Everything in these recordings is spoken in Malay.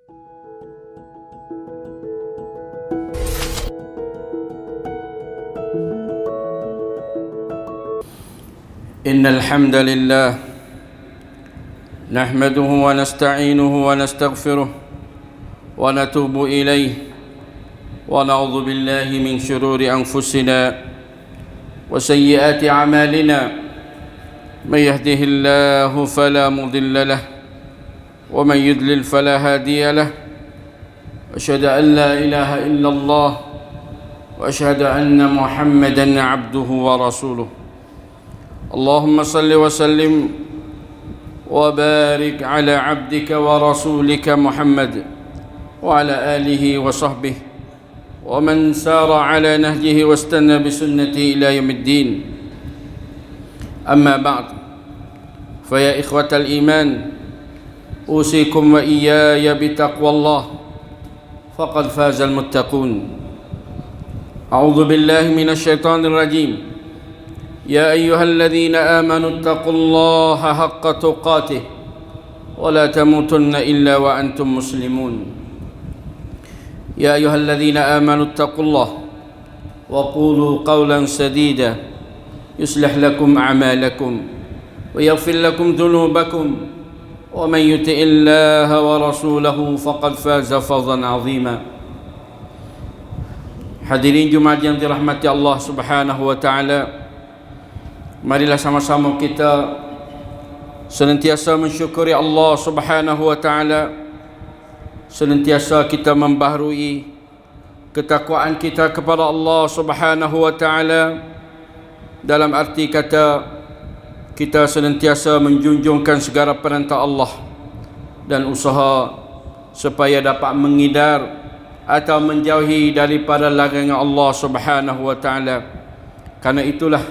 إن الحمد لله نحمده ونستعينه ونستغفره ونتوب إليه ونعوذ بالله من شرور أنفسنا وسيئات أعمالنا من يهده الله فلا مضل له ومن يضلل فلا هادي له أشهد أن لا إله إلا الله وأشهد أن محمدا عبده ورسوله اللهم صل وسلم وبارك على عبدك ورسولك محمد وعلى آله وصحبه ومن سار على نهجه واستنى بسنته إلى يوم الدين. أما بعد، فيا إخوة الإيمان، أوصيكم وإياي بتقوى الله فقد فاز المتقون. أعوذ بالله من الشيطان الرجيم. يا أيها الذين آمنوا اتقوا الله حق تقاته ولا تموتن إلا وأنتم مسلمون. يا أيها الذين آمنوا اتقوا الله وقولوا قولا سديدا يصلح لكم أعمالكم ويغفر لكم ذنوبكم ومن يطع الله ورسوله فقد فاز فوزا عظيما. Hadirin Jumaat yang dirahmati Allah Subhanahu wa taala, marilah sama-sama kita senantiasa mensyukuri Allah Subhanahu wa taala, senantiasa kita membaharui ketakwaan kita kepada Allah Subhanahu wa taala, dalam arti kata kita senantiasa menjunjungkan segala perintah Allah dan usaha supaya dapat menghindar atau menjauhi daripada larangan Allah Subhanahu wa taala. Karena itulah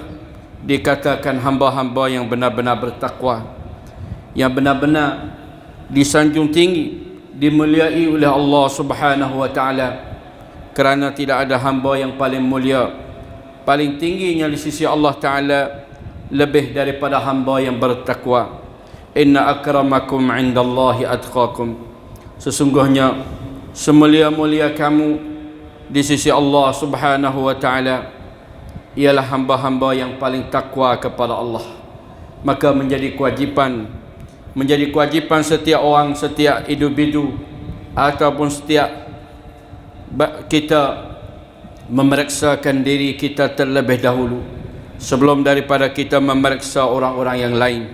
dikatakan hamba-hamba yang benar-benar bertakwa, yang benar-benar disanjung tinggi, dimuliai oleh Allah Subhanahu wa taala. Kerana tidak ada hamba yang paling mulia, paling tingginya di sisi Allah taala lebih daripada hamba yang bertakwa. Inna akramakum indallahi atqakum. Sesungguhnya semulia-mulia kamu di sisi Allah Subhanahu wa taala ialah hamba-hamba yang paling takwa kepada Allah. Maka menjadi kewajipan setiap orang, setiap individu ataupun setiap kita memeriksakan diri kita terlebih dahulu sebelum daripada kita memeriksa orang-orang yang lain.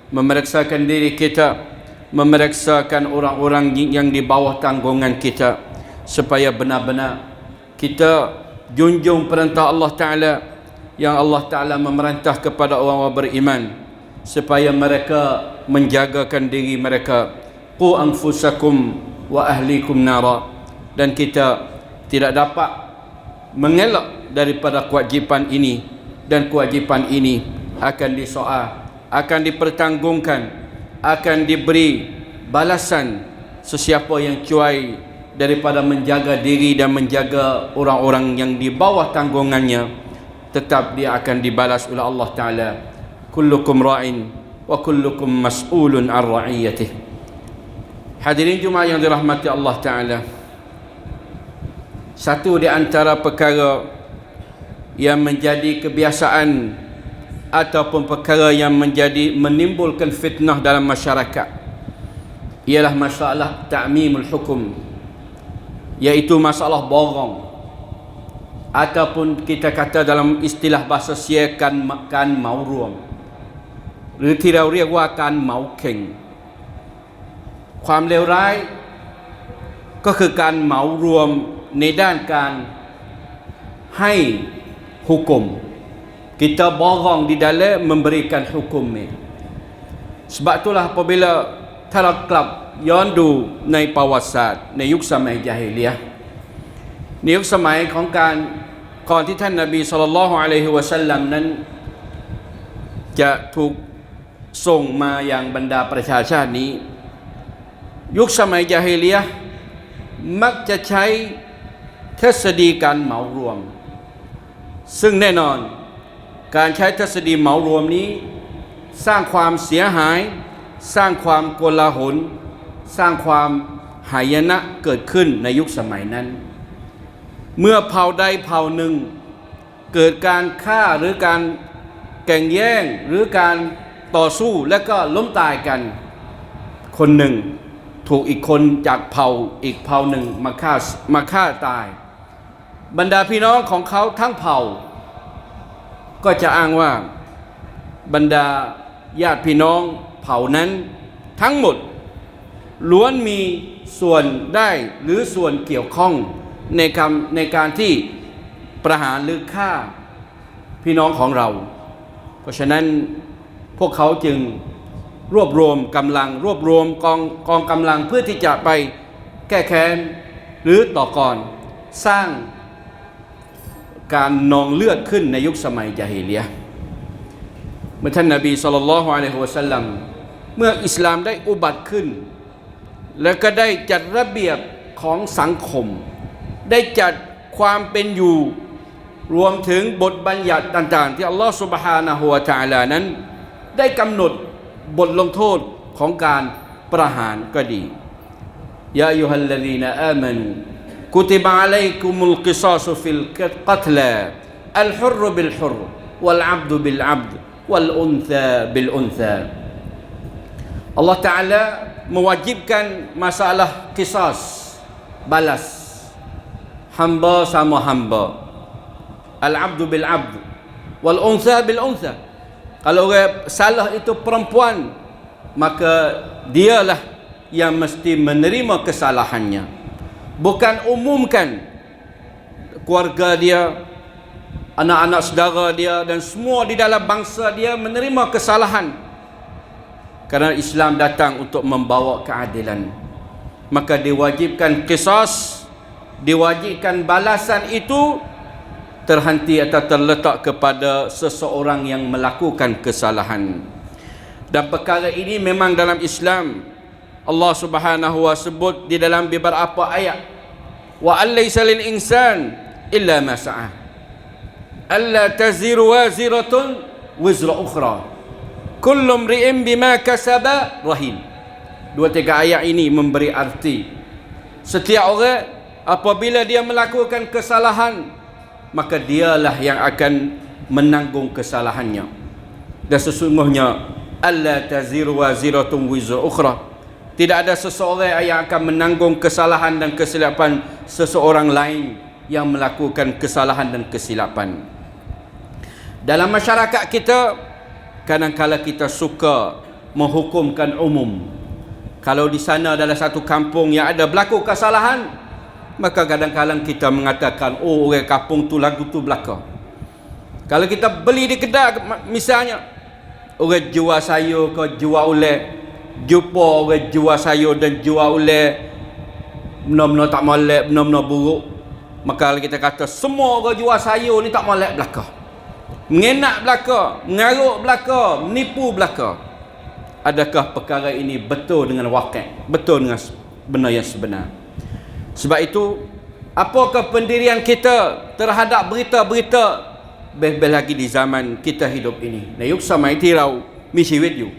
Memeriksakan diri kita, memeriksakan orang-orang yang di bawah tanggungan kita, supaya benar-benar kita junjung perintah Allah Ta'ala yang Allah Ta'ala memerintah kepada orang-orang beriman supaya mereka menjagakan diri mereka. Qu anfusakum wa ahlikum nara. Dan kita tidak dapat mengelak daripada kewajipan ini, dan kewajipan ini akan disoal, akan dipertanggungkan, akan diberi balasan sesiapa yang cuai daripada menjaga diri dan menjaga orang-orang yang di bawah tanggungannya, tetap dia akan dibalas oleh Allah Ta'ala. Kullukum ra'in wa kullukum mas'ulun an ra'iyatih. Hadirin Jumaat yang dirahmati Allah Ta'ala, satu di antara perkara yang menjadi kebiasaan ataupun perkara yang menimbulkan fitnah dalam masyarakat ialah masalah ta'mimul hukum, iaitu masalah borong, ataupun kita kata dalam istilah bahasa Sia kan mau rวม หรือที่เราเรียกว่าการเหมาเข่ง ความเลวร้ายก็คือการเหมารวมในด้านการให้hukum. Kita borong di dalam memberikan hukum ni. Sebab itulah apabila kitaกลับย้อนดูในประวัติศาสตร์ในยุคสมัยญะฮิลิยะห์ ในยุคสมัยของการก่อนที่ท่านนบีศ็อลลัลลอฮุอะลัยฮิวะซัลลัมนั้นจะถูกส่งมายังบรรดาประชาชาตินี้ ยุคสมัยญะฮิลิยะห์มักจะใช้ทฤษฎีการเหมารวม ซึ่งแน่นอนการใช้ทฤษฎีเหมารวมนี้สร้างความเสียหาย สร้างความโกลาหล สร้างความ หายนะเกิดขึ้นในยุคสมัยนั้นเมื่อเผ่าใดเผ่าหนึ่งเกิดการฆ่าหรือการแข่งแย่งหรือการต่อสู้และก็ล้มตายกันคนหนึ่งถูกอีกคนจากเผ่าอีกเผ่าหนึ่งมาฆ่าตายบรรดาพี่น้องของเขาทั้งเผ่าก็จะอ้างว่าบรรดาญาติพี่น้องเผ่านั้นทั้งหมดล้วนมีส่วนได้หรือส่วนเกี่ยวข้องในการที่ประหารหรือฆ่าพี่น้องของเราเพราะฉะนั้นพวกเขาจึงรวบรวมกำลังรวบรวมกองกำลังเพื่อที่จะไปแก้แค้นหรือต่อกรสร้างการนองเลือดขึ้นในยุคสมัยญะฮีลิยะห์เมื่อท่านนบีศ็อลลัลลอฮุอะลัยฮิวะซัลลัมเมื่ออิสลามได้อุบัติขึ้นแล้วก็ได้จัดระเบียบของสังคมได้จัดความเป็นอยู่รวมถึงบทบัญญัติต่างๆที่อัลลอฮฺซุบฮานะฮูวะตะอาลานั้นได้กำหนดบทลงโทษของการประหารก็ดียาอัยยูฮัลลซีนาอามานูกุติบะอะลัยกุมุลกิซาซุฟิลกัตลาอัลฮุรบิลฮุรวัลอับดุบิลอับดวัลอุนซาบิลอุนซาอัลลอฮฺตะอาลาmewajibkan masalah qisas balas hamba sama hamba al-abdu bil abd wal untha bil untha kalau orang salah itu perempuan maka dialah yang mesti menerima kesalahannya bukan umumkan keluarga dia anak-anak saudara dia dan semua di dalam bangsa dia menerima kesalahan kerana Islam datang untuk membawa keadilan maka diwajibkan qisas diwajibkan balasan itu terhenti atau terletak kepada seseorang yang melakukan kesalahan dan perkara ini memang dalam Islam Allah Subhanahu wa sebut di dalam beberapa ayat wa alaysa lil insan illa ma sa'a alla taziru waziratun wizra ukhra kullu mri'in bima kasaba rahin. Dua tiga ayat ini memberi arti setiap orang apabila dia melakukan kesalahan maka dialah yang akan menanggung kesalahannya dan sesungguhnya alla taziru waziratun wizra ukhra tidak ada seseorang yang akan menanggung kesalahan dan kesilapan seseorang lain yang melakukan kesalahan dan kesilapan. Dalam masyarakat kita kadang-kala kita suka menghukumkan umum. Kalau di sana adalah satu kampung yang ada berlaku kesalahan, maka kadang-kadang kita mengatakan, oh orang kampung tu lagu tu belaka. Kalau kita beli di kedai misalnya, orang jual sayur ke jual ulek, jumpa orang jual sayur dan jual ulek, benar-benar tak molek, benar-benar buruk, maka kita kata semua orang jual sayur ni tak molek belaka. Mengenak belaka, mengaruk belaka, menipu belaka. Adakah perkara ini betul dengan waqi', betul dengan benar yang sebenar? Sebab itu, apakah pendirian kita terhadap berita-berita beh-beh lagi di zaman kita hidup ini? ในยุคสมัยที่เรามีชีวิตอยู่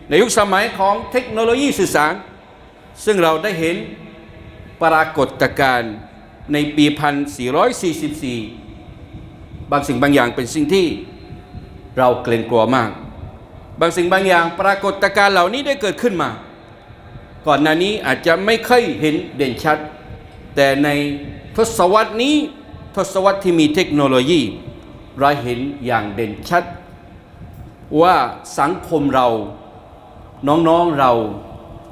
ในยุคสมัยของเทคโนโลยีสื่อสารซึ่งเราได้เห็นปรากฏการณ์ในปี1444บางสิ่งบางอย่างเป็นสิ่งที่เราเกรงกลัวมากบางสิ่งบางอย่างปรากฏการณ์เหล่านี้ได้เกิดขึ้นมาก่อนหน้านี้อาจจะไม่ค่อยเห็นเด่นชัดแต่ในทศวรรษนี้ทศวรรษที่มีเทคโนโลยีเราเห็นอย่างเด่นชัดว่าสังคมเราน้องๆเรา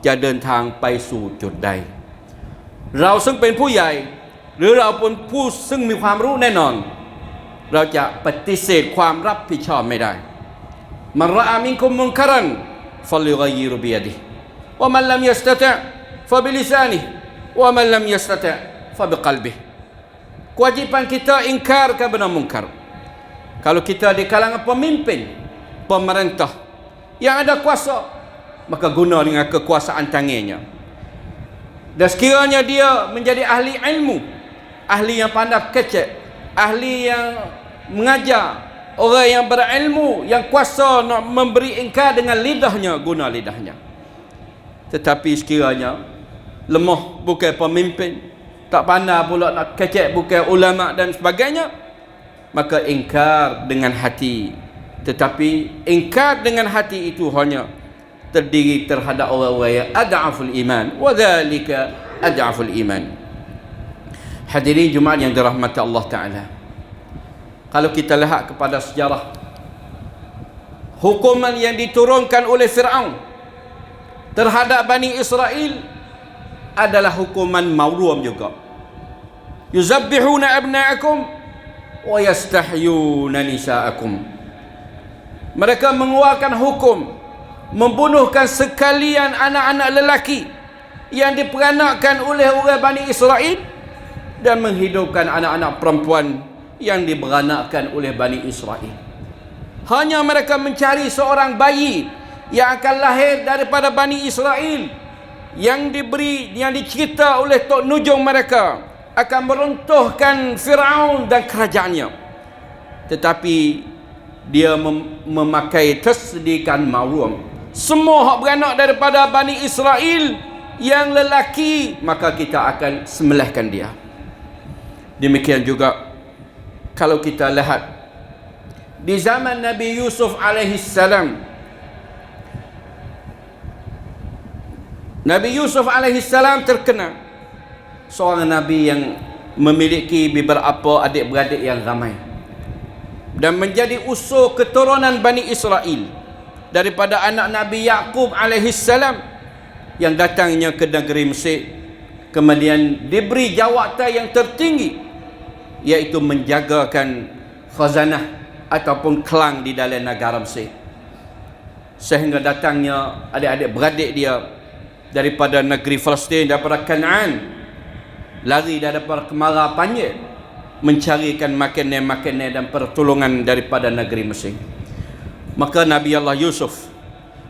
จะเดินทางไปสู่จุดใดเราซึ่งเป็นผู้ใหญ่หรือเราเป็นผู้ซึ่งมีความรู้แน่นอนเราจะปฏิเสธความรับผิดชอบไม่ได้มันรอมินคุมมุนคารันฟัลยุฆยิรบิยดิฮิวะมันลัมยัสตะติฟะบิลิซานิฮิวะมันลัมยัสตะติฟะบิqalบิฮิ kewajipan kita ingkarkan benda munkar. Kalau kita di kalangan pemimpin, pemerintah yang ada kuasa, maka guna dengan kekuasaan tangannya. Dan sekiranya dia menjadi ahli ilmu, ahli yang pandai kecek, ahli yang mengajar, orang yang berilmu, yang kuasa nak memberi ingkar dengan lidahnya, guna lidahnya. Tetapi sekiranya lemah, bukan pemimpin, tak pandai pula nak kecek, bukan ulama dan sebagainya, maka ingkar dengan hati. Tetapi ingkar dengan hati itu hanya terdiri terhadap orang-orang yang ad'aful iman, wa dzalika ad'aful iman. Hadirin Jumaat yang dirahmati Allah Ta'ala, kalau kita lihat kepada sejarah, hukuman yang diturunkan oleh Fir'aun terhadap Bani Israel adalah hukuman mawrum juga. Yuzabbihuna abna'akum wa yastahyuna nisa'akum. Mereka mengeluarkan hukum membunuhkan sekalian anak-anak lelaki yang diperanakkan oleh orang Bani Israel dan menghidupkan anak-anak perempuan yang diberanakkan oleh Bani Israel. Hanya mereka mencari seorang bayi yang akan lahir daripada Bani Israel, yang dicerita oleh Tok Nujung mereka akan meruntuhkan Fir'aun dan kerajaannya. Tetapi dia memakai tasdikan mawrum. Semua hak beranak daripada Bani Israel yang lelaki, maka kita akan sembelihkan dia. Demikian juga kalau kita lihat di zaman Nabi Yusuf alaihi salam. Nabi Yusuf alaihi salam terkenal seorang nabi yang memiliki beberapa adik-beradik yang ramai dan menjadi usul keturunan Bani Israel daripada anak Nabi Yaqub alaihi salam yang datangnya ke negeri Mesir, kemudian diberi jawatan yang tertinggi, iaitu menjagakan khazanah ataupun kelang di dalam negara Mesir, sehingga datangnya adik-adik beradik dia daripada negeri Palestin, daripada Kanaan, lari daripada kemarau panjang mencarikan makanan dan pertolongan daripada negeri Mesir. Maka Nabi Allah Yusuf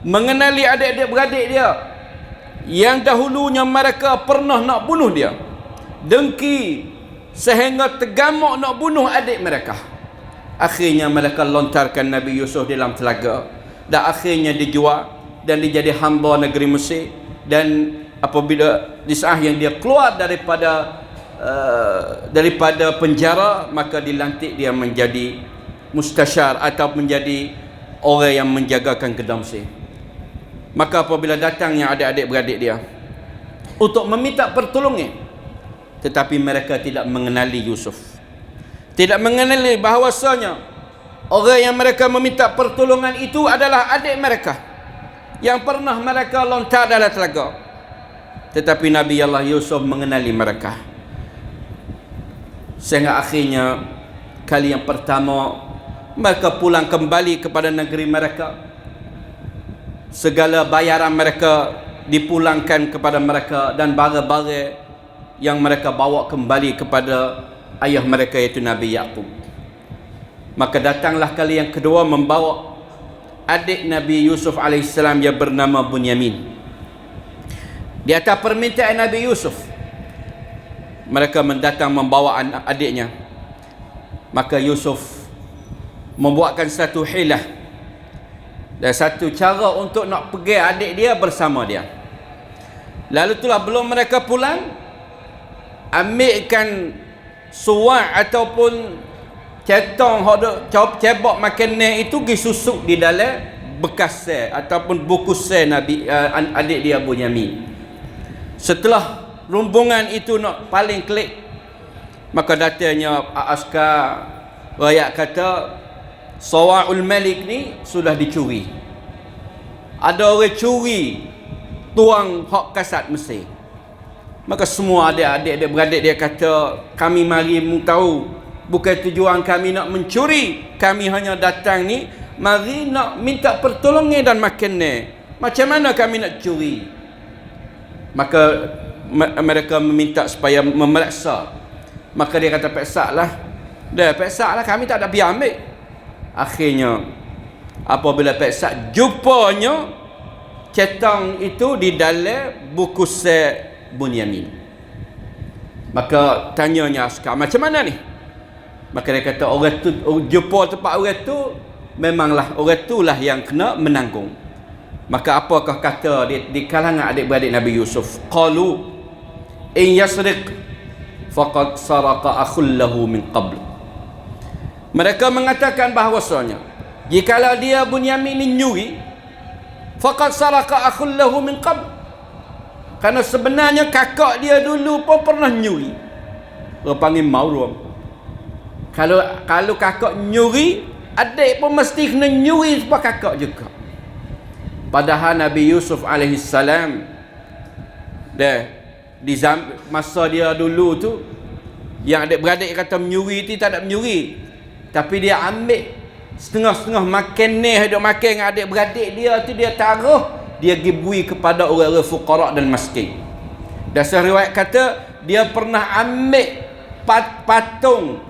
mengenali adik-adik beradik dia yang dahulunya mereka pernah nak bunuh dia, dengki sehingga tergamuk nak bunuh adik mereka. Akhirnya mereka lontarkan Nabi Yusuf dalam telaga dan akhirnya dijual dan dia jadi hamba negeri Mesir. Dan apabila di saat yang dia keluar daripada penjara, maka dilantik dia menjadi mustasyar atau menjadi orang yang menjagakan kedai Mesir. Maka apabila datangnya adik-adik beradik dia untuk meminta pertolongan, tetapi mereka tidak mengenali Yusuf, tidak mengenali bahawasanya orang yang mereka meminta pertolongan itu adalah adik mereka yang pernah mereka lontar dalam telaga. Tetapi Nabi Allah Yusuf mengenali mereka, sehingga akhirnya kali yang pertama mereka pulang kembali kepada negeri mereka. Segala bayaran mereka dipulangkan kepada mereka dan barang-barang yang mereka bawa kembali kepada ayah mereka, iaitu Nabi Yaqub. Maka datanglah kali yang kedua membawa adik Nabi Yusuf AS yang bernama Bunyamin. Di atas permintaan Nabi Yusuf, mereka mendatang membawa anak adiknya. Maka Yusuf membuatkan satu hilah dan satu cara untuk nak pergi adik dia bersama dia. Lalu itulah belum mereka pulang, ambilkan suat ataupun cetong cebok makanan itu disusuk di dalam bekas sel ataupun buku sel Nabi adik dia Bunyamin. Setelah rombongan itu nak paling klik, maka datanya askar rakyat kata Sawa'ul Malik ni sudah dicuri. Ada orang curi tuang hak kasat Mesir. Maka semua adik-adik beradik dia kata, kami mari mu tahu, bukan tujuan kami nak mencuri, kami hanya datang ni mari nak minta pertolongan dan makanan. Macam mana kami nak curi? Maka mereka meminta supaya memeriksa. Maka dia kata, periksa lah. Kami tak ada pergi ambil. Akhirnya apabila periksa, jupanya cetang itu di dalam buku sel Bunyamin. Maka tanyanya askar, macam mana ni? Maka dia kata, orang tu jumpa tempat orang tu, memanglah orang itulah yang kena menanggung. Maka apakah kata di kalangan adik-beradik Nabi Yusuf? Qalu, in yasriq faqad saraqa akhul lahu min qabl. Mereka mengatakan bahawasanya jikalau dia Bunyamin ini nyuri, faqad saraqa akhul lahu min qabl, kerana sebenarnya kakak dia dulu pun pernah nyuri. Orang panggil maurum. Kalau kakak nyuri, adik pun mesti kena nyuri sebab kakak juga. Padahal Nabi Yusuf alaihissalam di masa dia dulu tu, yang adik-beradik kata menyuri tu tak ada menyuri, tapi dia ambil setengah-setengah makan ni, duk makan dengan adik-beradik dia tu, dia taruh, dia gibui kepada orang-orang fuqara dan miskin. Dasar riwayat kata dia pernah ambil patung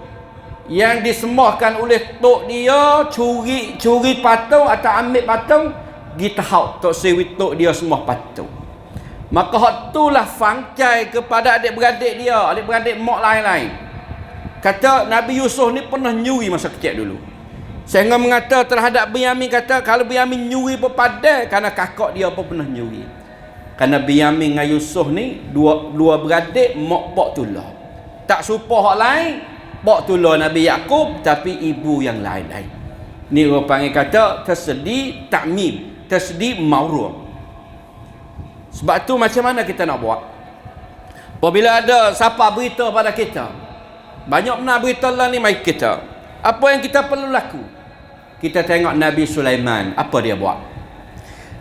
yang disembahkan oleh tok dia, curi patung atau ambil patung, gitahau tok sewi tok dia sembah patung. Maka hak itulah fangcai kepada adik-beradik dia, adik-beradik mak lain-lain. Kata Nabi Yusuf ni pernah nyuri masa kecil dulu. Sehingga mengata terhadap Binyamin, kata kalau Binyamin nyuri pun padai, kerana kakak dia pun pernah nyuri. Kerana Binyamin dengan Yusuf ni dua beradik mak pak tulah. Tak serupa hak lain, pak tulah Nabi Yaqub tapi ibu yang lain-lain. Ni orang panggil kata tersedi ta'mim, tersedi maurum. Sebab tu macam mana kita nak buat? Apabila ada siapa berita pada kita, banyak benar berita lah ni mai kita, apa yang kita perlu laku? Kita tengok Nabi Sulaiman, apa dia buat?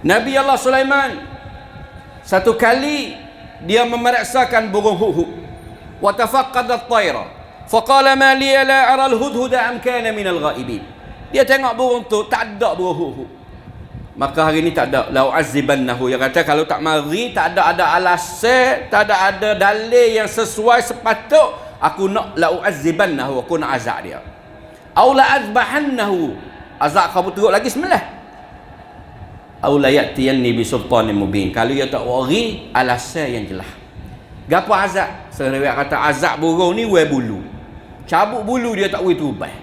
Nabi Allah Sulaiman satu kali dia memeriksakan burung hudhud. Wa tafaqqada at-tayra faqala ma li la ara al-hudhuda am kana min al-ghaibin. Dia tengok burung tu, tak ada burung hudhud. Maka hari ni tak ada, lau azibannahu. Dia kata kalau tak mari, tak ada alasan, tak ada dalil yang sesuai sepatut, aku nak lau azibannahu, aku nak azab dia. Au la azbahannahu, azab kamu teruk lagi sembelih. Au la ya'tiyanni bi sultanin mubin. Kalau dia tak wari, alasan yang jelas. Gapo azab? Seriwayat kata azab burung ni we bulu. Cabut bulu dia tak boleh terubah.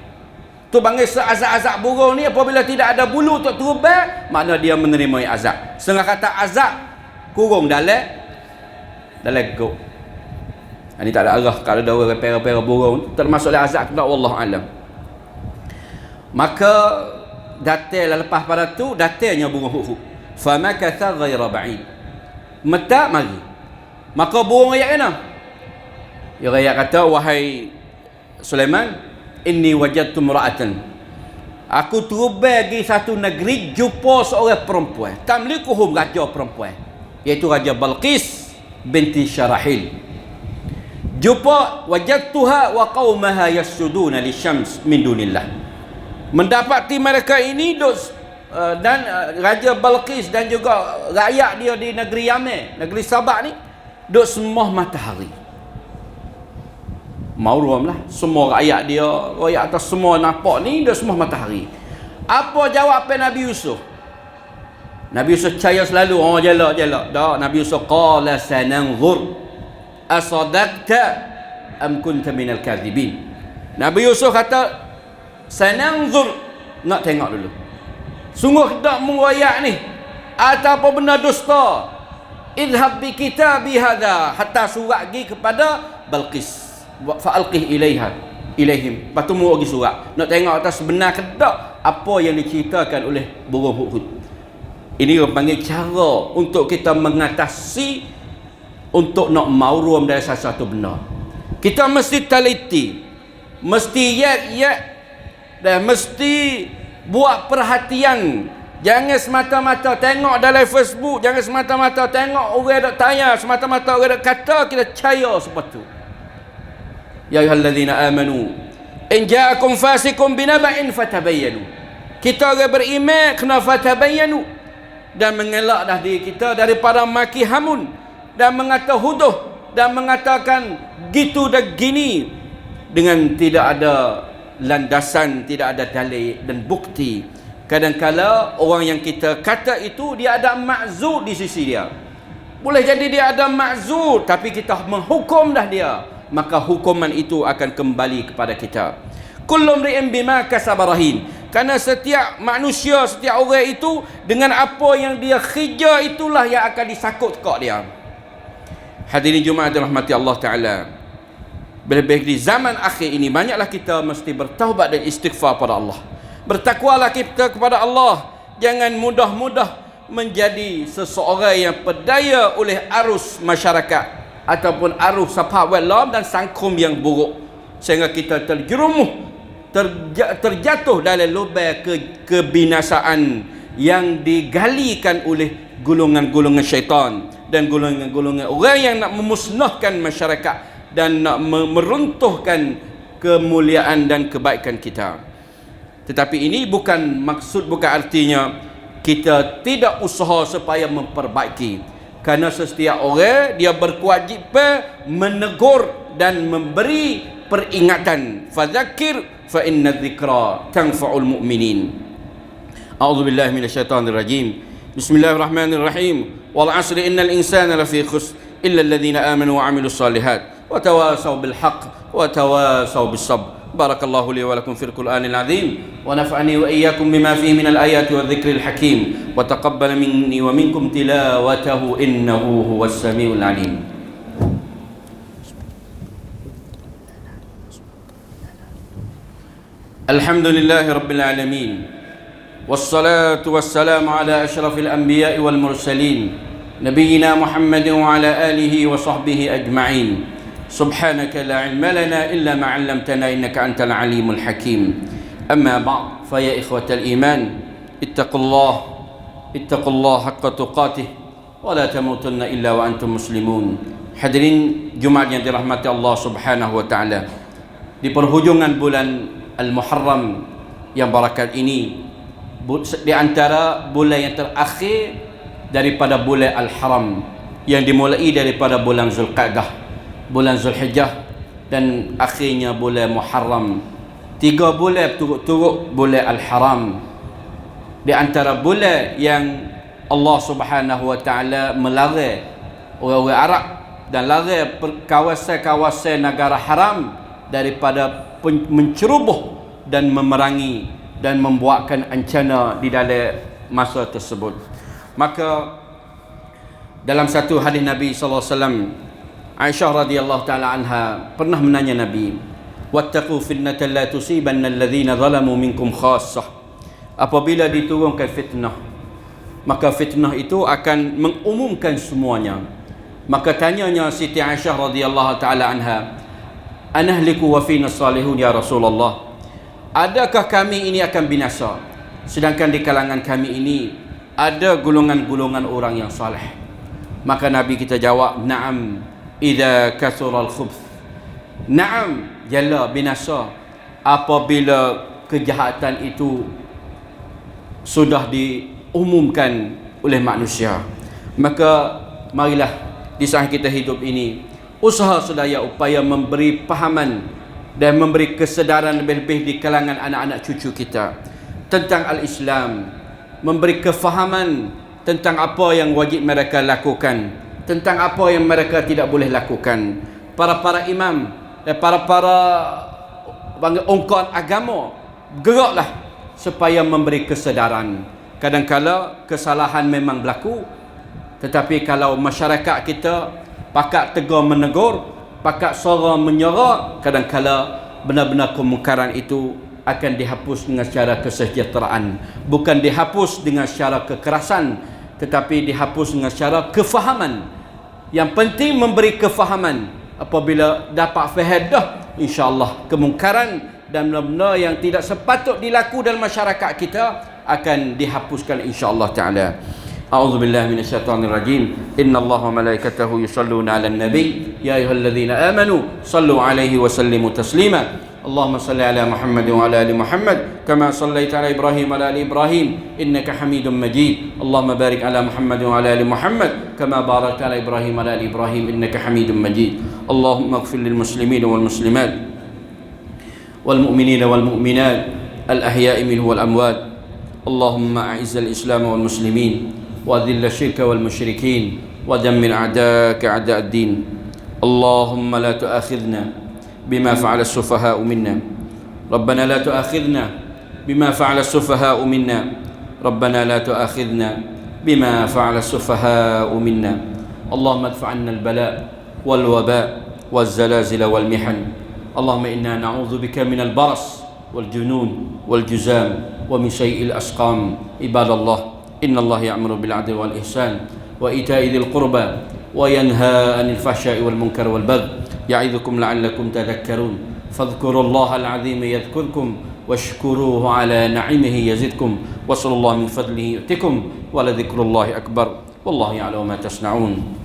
Tu panggil seazab-azab burung ni, apabila tidak ada bulu untuk terubah, makna dia menerima azab. Setengah kata azab kurung dalam go. Ini tak ada arah. Kalau ada orang pera-pera burung termasuk azab, tak, wallahu alam. Maka datanglah lepas pada tu, datangnya burung hudhud. Famakatha ghaira ba'id. Mata mari. Maka burung ayat kena. Ya ayat kata, wahai Sulaiman, inni wajadtu imra'atan, aku terubah pergi satu negeri, jumpa seorang perempuan, tamlikuhum, raja perempuan, iaitu Raja Balqis binti Syarahil. Jumpa wajadtuha wa qaumaha yasjuduna lisyams min dunillah. Mendapati mereka ini dan Raja Balqis dan juga rakyat dia di negeri Yaman, negeri Sabak ni, duk sembah matahari. Maurum lah, semua rakyat dia, rakyat atas semua nampak ni, dia semua matahari. Apa jawapan Nabi Yusuf? Nabi Yusuf percaya selalu, jelak. Tak, Nabi Yusuf qala sananzur asadaqta am kunta minal kadhibin. Nabi Yusuf kata sananzur, nak tengok dulu, sungguh tak mengwayak ni atau apa benar dusta. Idhab bi kitabi hadha, hatta surat pergi kepada Balqis, fa'alqih ilaihim. Lepas tu mu pergi surat, nak tengok atas sebenar ke tak apa yang diceritakan oleh burung hudhud. Ini orang panggil cara untuk kita mengatasi, untuk nak maurum dari sesuatu benar. Kita mesti teliti, mesti yak dan mesti buat perhatian. Jangan semata-mata tengok dalam Facebook, jangan semata-mata tengok orang dok tanya, semata-mata orang dok kata kita percaya seperti tu. Ya ayyuhallazina amanu in ja'akum fasiqun binaba'in fatabayyanu. Kita orang beriman kena fatabayyanu, dan mengelak dah diri kita daripada maki hamun dan mengata huduh dan mengatakan gitu dan gini dengan tidak ada landasan, tidak ada dalil dan bukti. Kadang-kala orang yang kita kata itu dia ada ma'zur di sisi dia. Boleh jadi dia ada ma'zur, tapi kita menghukum dah dia, maka hukuman itu akan kembali kepada kita. Kullu mri'in bima kasaba rahin. Karena setiap manusia, setiap orang itu dengan apa yang dia kerja, itulah yang akan disakut kat dia. Hadirin Jumaat dirahmati Allah Ta'ala, lebih di zaman akhir ini banyaklah kita mesti bertaubat dan istighfar pada Allah. Bertakwalah kita kepada Allah. Jangan mudah-mudah menjadi seseorang yang berdaya oleh arus masyarakat ataupun arus sahab walam dan sangkum yang buruk, sehingga kita terjerumus, terjatuh dalam lubang kebinasaan yang digalikan oleh golongan-golongan syaitan dan golongan-golongan orang yang nak memusnahkan masyarakat dan nak meruntuhkan kemuliaan dan kebaikan kita. Tetapi ini bukan maksud, bukan artinya kita tidak usaha supaya memperbaiki, kerana setiap orang dia berkewajipan menegur dan memberi peringatan. Fadzakir fa inna dzikra tanfa'ul mu'minin. A'udzubillahi minasyaitonir rajim. Bismillahirrahmanirrahim. Wal 'asri innal insana lafi khusr illa alladhina amanu wa 'amilus shalihat wa tawasaw bil haqq wa tawasaw bis sabr. Barakallahu li wa lakum fil Qur'anil azim wa nafa'ani wa iyyakum bima fihi minal ayati wadh-dhikril hakim wa taqabbal minni wa minkum tilawatahu innahu huwas samiul alim. Alhamdulillahi rabbil alamin. Wassalatu wassalamu ala asyrafil anbiya'i wal mursalin nabiyyina Muhammadin wa ala alihi wa sahbihi ajma'in. Subhanaka la ilma lana illa ma 'allamtana innaka antal alimul hakim. Amma ba'd, fa ya ikhwatal iman, ittaqullah haqqa tuqatih wa la tamutunna illa wa antum muslimun. Hadirin Jumaat yang dirahmati Allah Subhanahu wa taala, di perhujungan bulan Al-Muharram yang barakat ini, di antara bulan yang terakhir daripada bulan Al-Haram yang dimulai daripada bulan Zulqa'dah, bulan Zulhijjah dan akhirnya bulan Muharram. 3 bulan berturut-turut bulan Al-Haram. Di antara bulan yang Allah Subhanahu wa taala melarang orang-orang Arab dan larang kawasan-kawasan negara haram daripada menceroboh dan memerangi dan membuatkan ancaman di dalam masa tersebut. Maka dalam satu hadis Nabi sallallahu alaihi wasallam, Aisyah radhiyallahu taala anha pernah menanya Nabi, "Wattaqu fitnatan la tusibanna alladhina zalamu minkum khassah." Apabila diturunkan fitnah, maka fitnah itu akan mengumumkan semuanya. Maka tanyanya Siti Aisyah radhiyallahu taala anha, "Anahliku wa fina salihun ya Rasulullah?" Adakah kami ini akan binasa sedangkan di kalangan kami ini ada golongan-golongan orang yang saleh? Maka Nabi kita jawab, "Na'am idza kasura al-khubth." Na'am, jalla binasa apabila kejahatan itu sudah diumumkan oleh manusia. Maka marilah di saat kita hidup ini usaha sedaya upaya memberi pahaman dan memberi kesedaran lebih-lebih di kalangan anak-anak cucu kita tentang al-Islam, memberi kefahaman tentang apa yang wajib mereka lakukan, tentang apa yang mereka tidak boleh lakukan. Para imam dan para ongkon agama geraklah supaya memberi kesedaran. Kadang-kala kesalahan memang berlaku, tetapi kalau masyarakat kita pakat tegur menegur, pakat suara menyara, kadang-kala benar-benar kemungkaran itu akan dihapus dengan secara kesejahteraan, bukan dihapus dengan secara kekerasan, tetapi dihapus dengan secara kefahaman. Yang penting memberi kefahaman. Apabila dapat faedah, insya-Allah kemungkaran dan benda-benda yang tidak sepatut dilaku dalam masyarakat kita akan dihapuskan insya-Allah taala. أعوذ بالله من الشيطان الرجيم إن الله وملائكته يصلون على النبي يا أيها الذين آمنوا صلوا عليه وسلموا تسليما اللهم صل على محمد وعلى آل محمد كما صليت على إبراهيم وعلى آل إبراهيم إنك حميد مجيد اللهم بارك على محمد وعلى آل محمد كما باركت على إبراهيم وعلى آل إبراهيم إنك حميد مجيد اللهم اغفر للمسلمين والمسلمات والمؤمنين والمؤمنات الأحياء منه والأموات اللهم أعز الإسلام والمسلمين وأذل الشرك والمشركين ودمر أعداءك أعداء الدين اللهم لا تؤاخذنا بما فعل السفهاء منا ربنا لا تؤاخذنا بما فعل السفهاء منا ربنا لا تؤاخذنا بما فعل السفهاء منا اللهم ادفع عنا البلاء والوباء والزلازل والمحن. اللهم إنا نعوذ بك من البرص والجنون والجزام ومن سيء الأسقام. عباد الله، إن الله يأمر بالعدل والإحسان وإيتاء ذي القربى وينهى عن الفحشاء والمنكر والبغي يعظكم لعلكم تذكرون. فاذكروا الله العظيم يذكركم واشكروه على نعمه يزدكم وصلى الله من فضله يؤتكم ولذكر الله أكبر والله يعلم ما تصنعون.